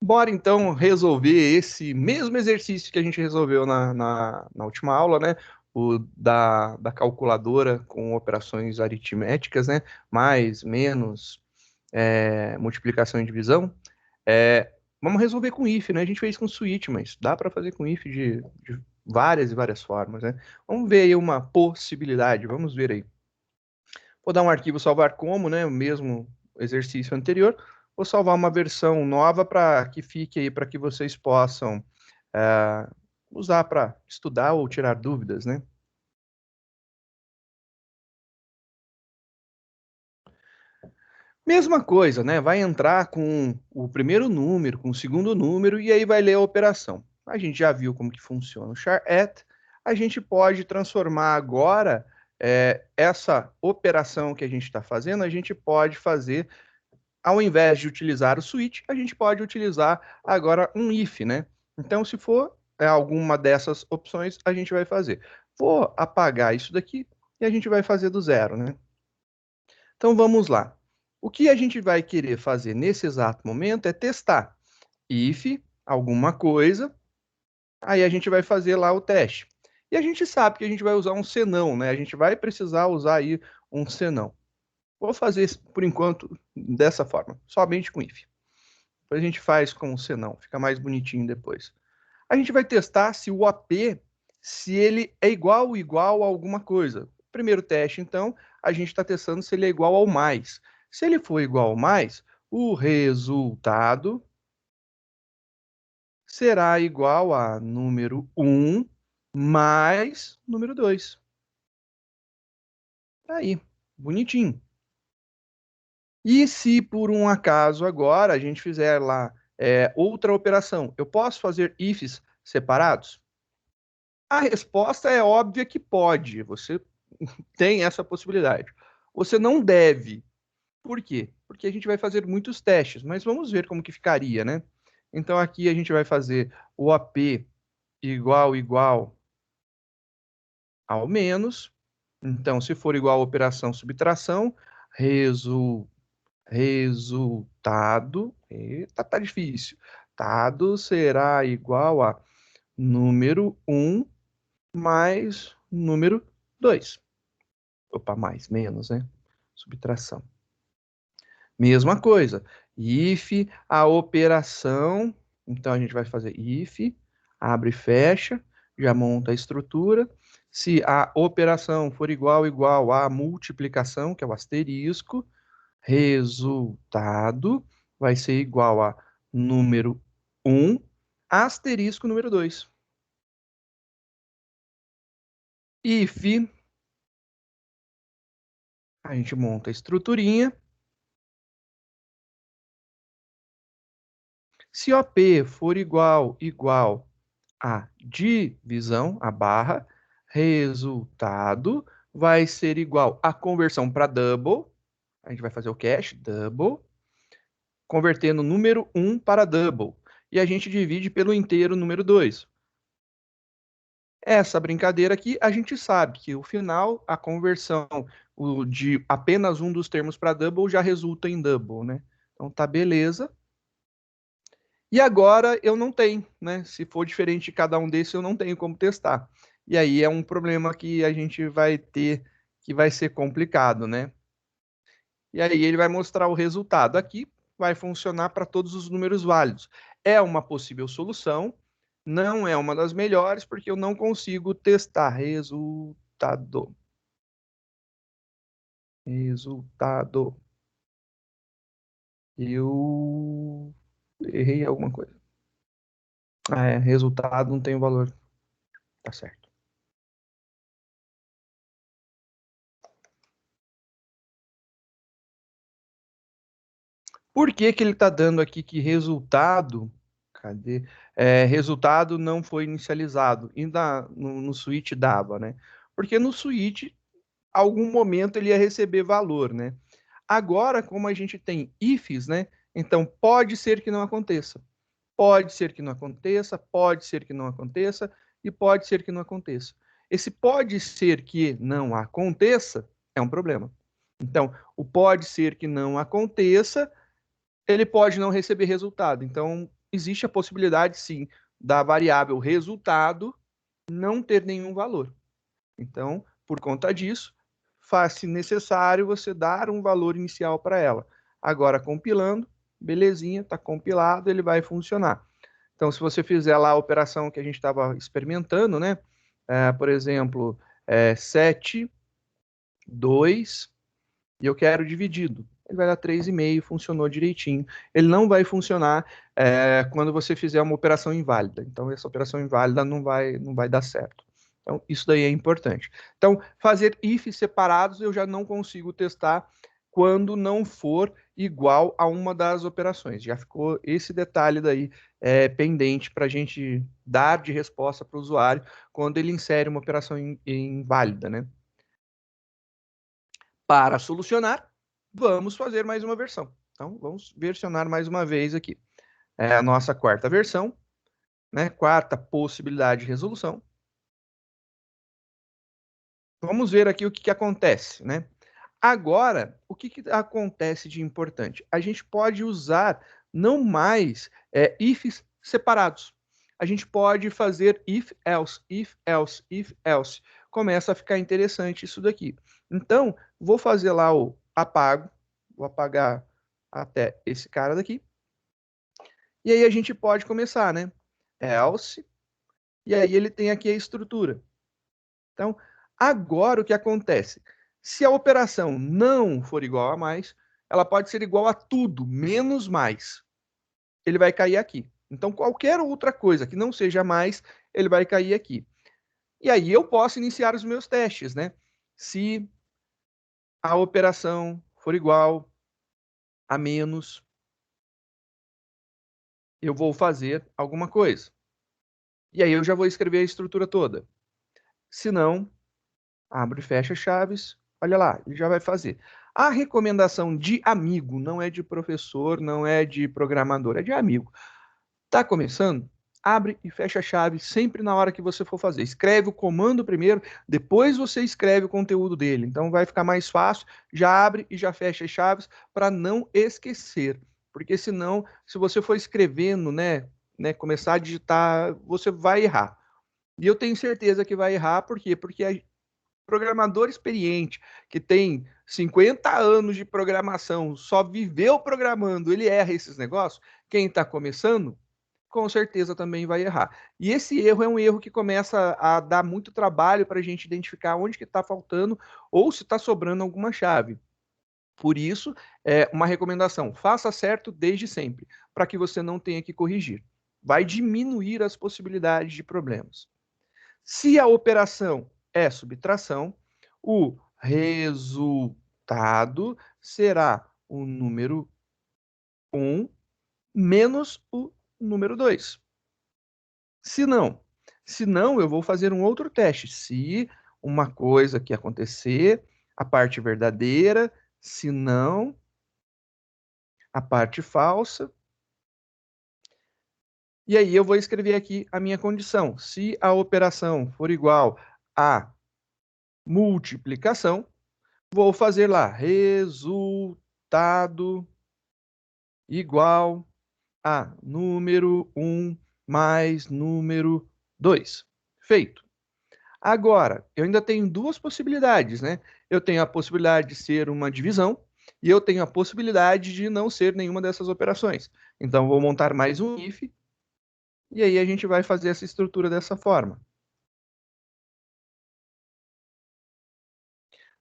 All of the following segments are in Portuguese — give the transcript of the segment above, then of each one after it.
Bora então resolver esse mesmo exercício que a gente resolveu na última aula, né? O da calculadora com operações aritméticas, né? Mais, menos, multiplicação e divisão. Vamos resolver com if, né? A gente fez com switch, mas dá para fazer com if de várias e várias formas, né? Vamos ver aí uma possibilidade, vamos ver aí. Vou dar um arquivo salvar como, né? O mesmo exercício anterior. Vou salvar uma versão nova para que fique aí, para que vocês possam é, usar para estudar ou tirar dúvidas, né? Mesma coisa, né? Vai entrar com o primeiro número, com o segundo número, e aí vai ler a operação. A gente já viu como que funciona o char at. A gente pode transformar agora essa operação que a gente está fazendo, a gente pode fazer ao invés de utilizar o switch, a gente pode utilizar agora um if, né? Então, se for alguma dessas opções, a gente vai fazer. Vou apagar isso daqui e a gente vai fazer do zero, né? Então, vamos lá. O que a gente vai querer fazer nesse exato momento é testar if alguma coisa, aí a gente vai fazer lá o teste. E a gente sabe que a gente vai usar um senão, né? A gente vai precisar usar aí um senão. Vou fazer, por enquanto, dessa forma, somente com if. Depois a gente faz com o senão, fica mais bonitinho depois. A gente vai testar se o AP, se ele é igual ou igual a alguma coisa. Primeiro teste, então, a gente está testando se ele é igual ao mais. Se ele for igual ao mais, o resultado será igual a número 1 mais número 2. Aí, bonitinho. E se por um acaso agora a gente fizer lá outra operação, eu posso fazer ifs separados? A resposta é óbvia que pode. Você tem essa possibilidade. Você não deve. Por quê? Porque a gente vai fazer muitos testes, mas vamos ver como que ficaria, né? Então aqui a gente vai fazer o AP igual ao menos. Então, se for igual a operação subtração, resu, resultado, eita, tá difícil. Dado será igual a número 1 mais número 2. Opa, mais, menos, né? Subtração. Mesma coisa. If a operação. Então a gente vai fazer if, abre e fecha, já monta a estrutura. Se a operação for igual à multiplicação, que é o asterisco, resultado vai ser igual a número 1, asterisco número 2. If a gente monta a estruturinha. Se OP for igual a divisão, a barra, resultado vai ser igual a conversão para double. A gente vai fazer o cache, double, convertendo número 1 para double. E a gente divide pelo inteiro número 2. Essa brincadeira aqui, a gente sabe que o final, a conversão de apenas um dos termos para double já resulta em double, né? Então tá beleza. E agora eu não tenho, né? Se for diferente de cada um desses, eu não tenho como testar. E aí é um problema que a gente vai ter, que vai ser complicado, né? E aí ele vai mostrar o resultado. Aqui vai funcionar para todos os números válidos. É uma possível solução, não é uma das melhores, porque eu não consigo testar resultado. Resultado. Eu errei alguma coisa. Resultado não tem valor. Tá certo. Por que que ele está dando aqui que resultado, cadê? Resultado não foi inicializado. E no switch dava, né? Porque no switch, algum momento ele ia receber valor, né? Agora, como a gente tem ifs, né? Então pode ser que não aconteça. Pode ser que não aconteça, pode ser que não aconteça e pode ser que não aconteça. Esse pode ser que não aconteça é um problema. Então, o pode ser que não aconteça ele pode não receber resultado. Então, existe a possibilidade, sim, da variável resultado não ter nenhum valor. Então, por conta disso, faz-se necessário você dar um valor inicial para ela. Agora, compilando, belezinha, está compilado, ele vai funcionar. Então, se você fizer lá a operação que a gente estava experimentando, né? Por exemplo, 7, 2, e eu quero dividido. Ele vai dar 3,5, funcionou direitinho. Ele não vai funcionar quando você fizer uma operação inválida. Então, essa operação inválida não vai dar certo. Então, isso daí é importante. Então, fazer ifs separados eu já não consigo testar quando não for igual a uma das operações. Já ficou esse detalhe daí pendente para a gente dar de resposta para o usuário quando ele insere uma operação inválida, né? Para solucionar, vamos fazer mais uma versão. Então, vamos versionar mais uma vez aqui. É a nossa quarta versão, né? Quarta possibilidade de resolução. Vamos ver aqui o que acontece, né? Agora, o que acontece de importante? A gente pode usar não mais ifs separados. A gente pode fazer if, else, if, else, if, else. Começa a ficar interessante isso daqui. Então, vou fazer lá o apago. Vou apagar até esse cara daqui. E aí a gente pode começar, né? Else. E aí ele tem aqui a estrutura. Então, agora o que acontece? Se a operação não for igual a mais, ela pode ser igual a tudo, menos mais. Ele vai cair aqui. Então, qualquer outra coisa que não seja mais, ele vai cair aqui. E aí eu posso iniciar os meus testes, né? Se a operação for igual a menos, eu vou fazer alguma coisa. E aí eu já vou escrever a estrutura toda. Se não, abre e fecha chaves. Olha lá, ele já vai fazer. A recomendação de amigo não é de professor, não é de programador, é de amigo. Tá começando? Abre e fecha a chave sempre na hora que você for fazer. Escreve o comando primeiro, depois você escreve o conteúdo dele. Então vai ficar mais fácil. Já abre e já fecha as chaves para não esquecer. Porque senão, se você for escrevendo, começar a digitar, você vai errar. E eu tenho certeza que vai errar, por quê? Porque programador experiente, que tem 50 anos de programação, só viveu programando, ele erra esses negócios. Quem está começando, com certeza também vai errar. E esse erro é um erro que começa a dar muito trabalho para a gente identificar onde que está faltando ou se está sobrando alguma chave. Por isso, uma recomendação: faça certo desde sempre, para que você não tenha que corrigir. Vai diminuir as possibilidades de problemas. Se a operação é subtração, o resultado será o número 1 menos o número 2. Se não, eu vou fazer um outro teste. Se uma coisa que acontecer, a parte verdadeira, se não, a parte falsa. E aí eu vou escrever aqui a minha condição. Se a operação for igual a multiplicação, vou fazer lá resultado igual a número 1 mais número 2. Feito. Agora, eu ainda tenho duas possibilidades, né? Eu tenho a possibilidade de ser uma divisão e eu tenho a possibilidade de não ser nenhuma dessas operações. Então, vou montar mais um if e aí a gente vai fazer essa estrutura dessa forma.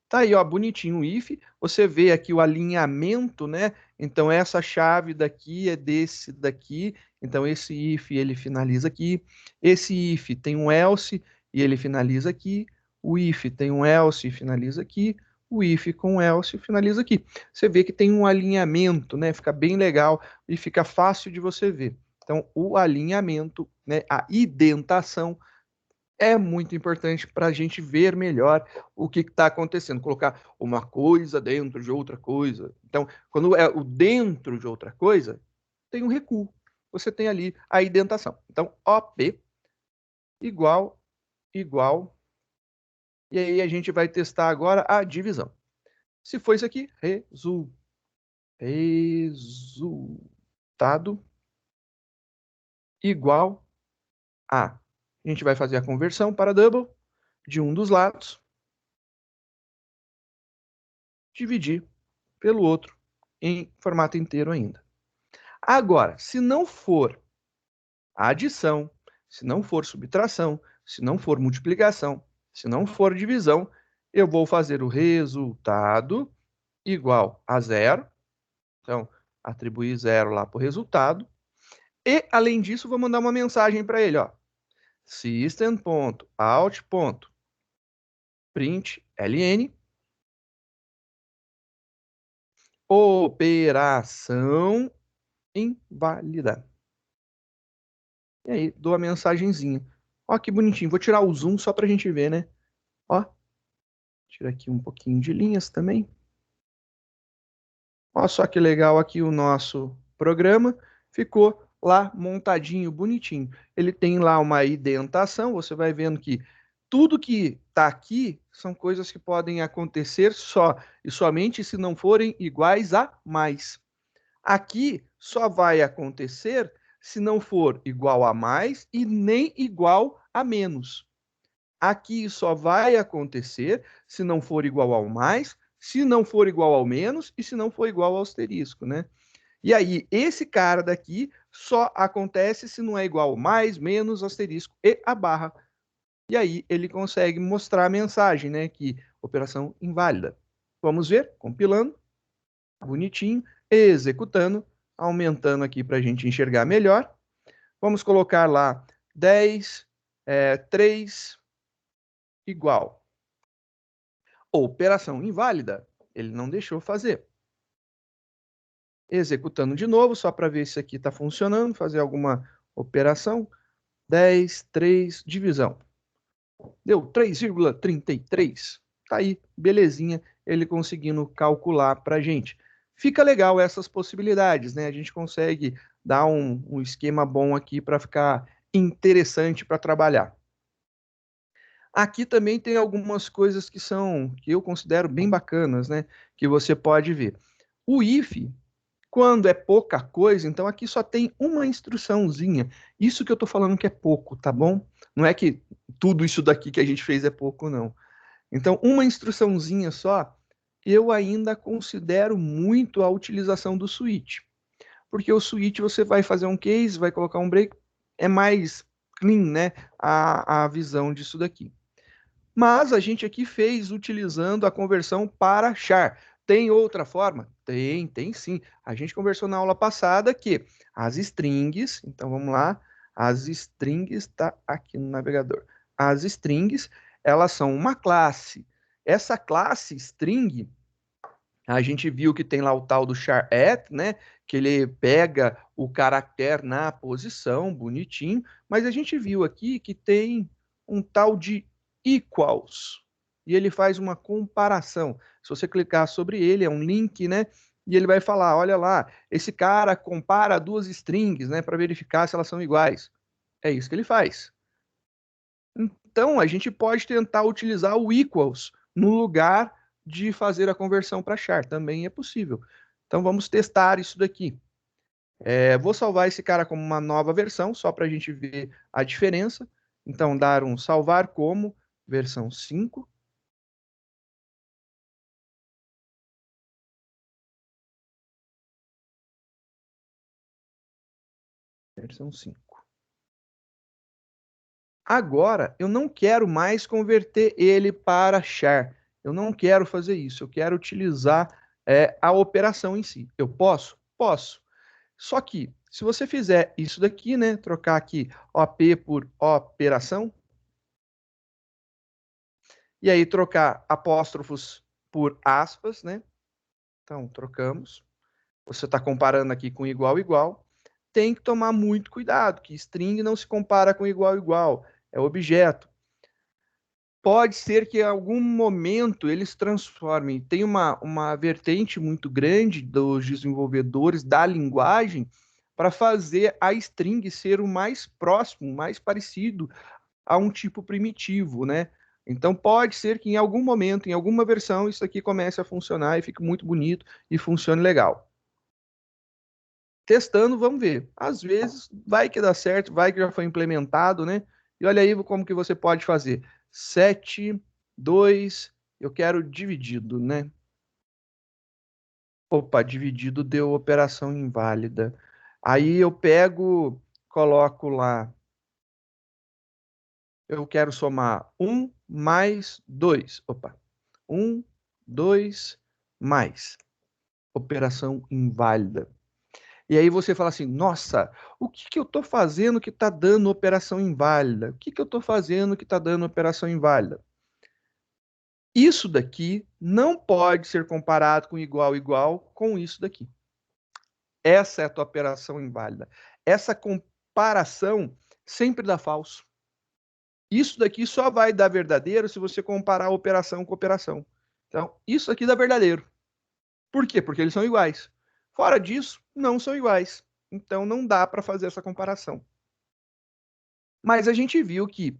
Tá aí, ó, bonitinho o if. Você vê aqui o alinhamento, né? Então, essa chave daqui é desse daqui. Então, esse if, ele finaliza aqui. Esse if tem um else e ele finaliza aqui. O if tem um else e finaliza aqui. O if com else finaliza aqui. Você vê que tem um alinhamento, né? Fica bem legal e fica fácil de você ver. Então, o alinhamento, né? A indentação é muito importante para a gente ver melhor o que está acontecendo, colocar uma coisa dentro de outra coisa. Então, quando é o dentro de outra coisa, tem um recuo. Você tem ali a indentação. Então, OP igual, igual. E aí a gente vai testar agora a divisão. Se for isso aqui, resultado igual a. A gente vai fazer a conversão para double de um dos lados, dividir pelo outro em formato inteiro ainda. Agora, se não for adição, se não for subtração, se não for multiplicação, se não for divisão, eu vou fazer o resultado igual a zero. Então, atribuir zero lá para o resultado. E, além disso, vou mandar uma mensagem para ele, ó. System.out.println operação inválida. E aí, dou a mensagenzinha. Ó, que bonitinho. Vou tirar o zoom só para a gente ver, né? Ó, tira aqui um pouquinho de linhas também. Olha só que legal aqui o nosso programa. Ficou lá montadinho, bonitinho. Ele tem lá uma indentação, você vai vendo que tudo que está aqui são coisas que podem acontecer só e somente se não forem iguais a mais. Aqui só vai acontecer se não for igual a mais e nem igual a menos. Aqui só vai acontecer se não for igual ao mais, se não for igual ao menos e se não for igual ao asterisco, né? E aí, esse cara daqui só acontece se não é igual ao mais, menos, asterisco e a barra. E aí ele consegue mostrar a mensagem, né? Que operação inválida. Vamos ver, compilando, bonitinho, executando, aumentando aqui para a gente enxergar melhor. Vamos colocar lá 10, 3, igual. Operação inválida. Ele não deixou fazer. Executando de novo, só para ver se aqui está funcionando, fazer alguma operação. 10, 3, divisão. Deu 3,33. Tá aí, belezinha, ele conseguindo calcular para a gente. Fica legal essas possibilidades, né? A gente consegue dar um esquema bom aqui para ficar interessante para trabalhar. Aqui também tem algumas coisas que eu considero bem bacanas, né? Que você pode ver. O if, quando é pouca coisa, então aqui só tem uma instruçãozinha. Isso que eu estou falando que é pouco, tá bom? Não é que tudo isso daqui que a gente fez é pouco, não. Então, uma instruçãozinha só, eu ainda considero muito a utilização do switch. Porque o switch você vai fazer um case, vai colocar um break, é mais clean, né? A visão disso daqui. Mas a gente aqui fez utilizando a conversão para char. Tem outra forma? Tem sim. A gente conversou na aula passada que as strings, então vamos lá, as strings está aqui no navegador. As strings, elas são uma classe. Essa classe string, a gente viu que tem lá o tal do char at, né? Que ele pega o caractere na posição, bonitinho. Mas a gente viu aqui que tem um tal de equals. E ele faz uma comparação. Se você clicar sobre ele, é um link, né? E ele vai falar: olha lá, esse cara compara duas strings, né? Para verificar se elas são iguais. É isso que ele faz. Então, a gente pode tentar utilizar o equals no lugar de fazer a conversão para char. Também é possível. Então, vamos testar isso daqui. Vou salvar esse cara como uma nova versão, só para a gente ver a diferença. Então, dar um salvar como versão 5. Versão 5. Agora, eu não quero mais converter ele para char. Eu não quero fazer isso. Eu quero utilizar a operação em si. Eu posso? Posso. Só que, se você fizer isso daqui, né, trocar aqui OP por operação, e aí trocar apóstrofos por aspas, né? Então, trocamos. Você está comparando aqui com igual, igual. Tem que tomar muito cuidado, que string não se compara com igual, igual. É objeto. Pode ser que em algum momento eles transformem. Tem uma vertente muito grande dos desenvolvedores da linguagem para fazer a string ser o mais próximo, mais parecido a um tipo primitivo, né? Então pode ser que em algum momento, em alguma versão, isso aqui comece a funcionar e fique muito bonito e funcione legal. testando, vamos ver. Às vezes, vai que dá certo, vai que já foi implementado, né? E olha aí como que você pode fazer. 7, 2, eu quero dividido, né? Opa, dividido deu operação inválida. Aí eu pego, coloco lá, eu quero somar 1 mais 2. Opa, 1, 2, mais. Operação inválida. E aí você fala assim, nossa, o que que eu estou fazendo que está dando operação inválida? O que que eu estou fazendo que está dando operação inválida? Isso daqui não pode ser comparado com igual igual com isso daqui. Essa é a tua operação inválida. Essa comparação sempre dá falso. Isso daqui só vai dar verdadeiro se você comparar operação com operação. Então, isso aqui dá verdadeiro. Por quê? Porque eles são iguais. Fora disso, não são iguais. Então, não dá para fazer essa comparação. Mas a gente viu que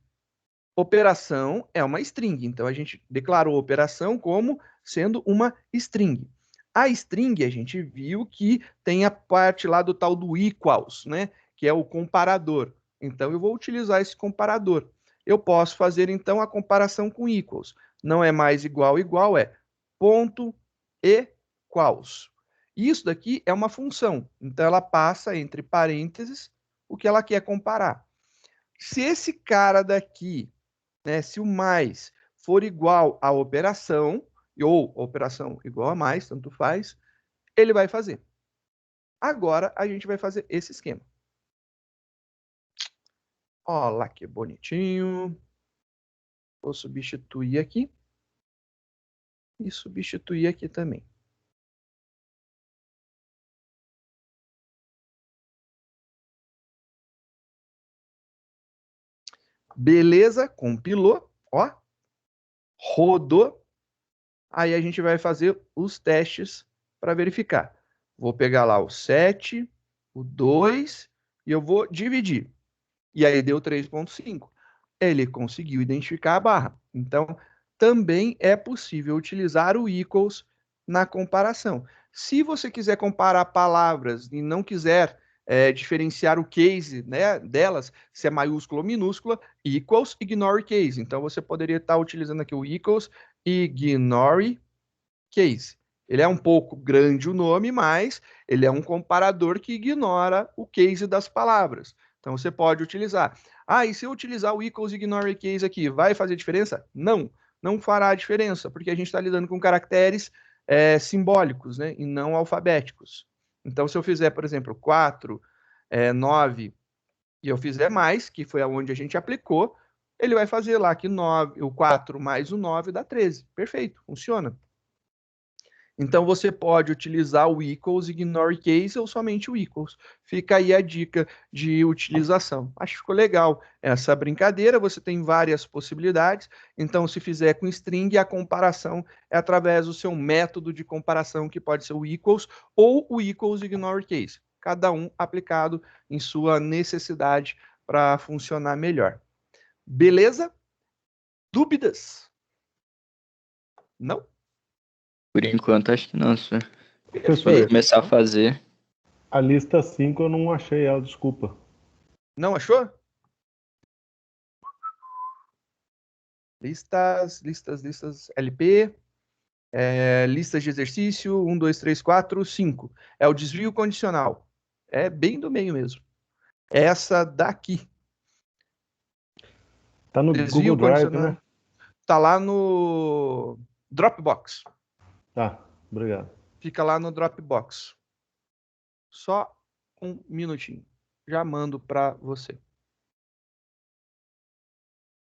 operação é uma string. Então, a gente declarou operação como sendo uma string. A string, a gente viu que tem a parte lá do tal do equals, né? Que é o comparador. Então, eu vou utilizar esse comparador. Eu posso fazer, então, a comparação com equals. Não é mais igual, igual, é ponto equals. Isso daqui é uma função. Então, ela passa entre parênteses o que ela quer comparar. Se esse cara daqui, né, se o mais for igual à operação, ou operação igual a mais, tanto faz, ele vai fazer. Agora a gente vai fazer esse esquema. Olha lá que bonitinho. Vou substituir aqui. E substituir aqui também. Beleza, compilou, ó, rodou. Aí a gente vai fazer os testes para verificar. Vou pegar lá o 7, o 2 e eu vou dividir. E aí deu 3,5. Ele conseguiu identificar a barra. Então, também é possível utilizar o equals na comparação. Se você quiser comparar palavras e não quiser diferenciar o case, né, delas, se é maiúscula ou minúscula, equals, ignore case. Então, você poderia estar utilizando aqui o equals, ignore case. Ele é um pouco grande o nome, mas ele é um comparador que ignora o case das palavras. Então você pode utilizar. Ah, e se eu utilizar o equals ignore case aqui, vai fazer diferença? Não, não fará diferença, porque a gente está lidando com caracteres simbólicos, né, e não alfabéticos. Então, se eu fizer, por exemplo, 4, 9, e eu fizer mais, que foi aonde a gente aplicou, ele vai fazer lá que 9, o 4 mais o 9 dá 13. Perfeito, funciona. Então você pode utilizar o equals, ignore case ou somente o equals. Fica aí a dica de utilização. Acho que ficou legal essa brincadeira. Você tem várias possibilidades. Então, se fizer com string, a comparação é através do seu método de comparação, que pode ser o equals ou o equals ignore case. Cada um aplicado em sua necessidade para funcionar melhor. Beleza? Dúvidas? Não? Por enquanto, acho que não, senhor. Quando Professor, começar a fazer. a lista 5 eu não achei ela, desculpa. Não achou? Listas, LP, listas de exercício, 1, 2, 3, 4, 5. É o desvio condicional. É bem do meio mesmo. Essa daqui. Tá no Desvio Google Drive, condicional. né? Tá lá no Dropbox. Tá, obrigado. Fica lá no Dropbox. Só um minutinho. Já mando para você.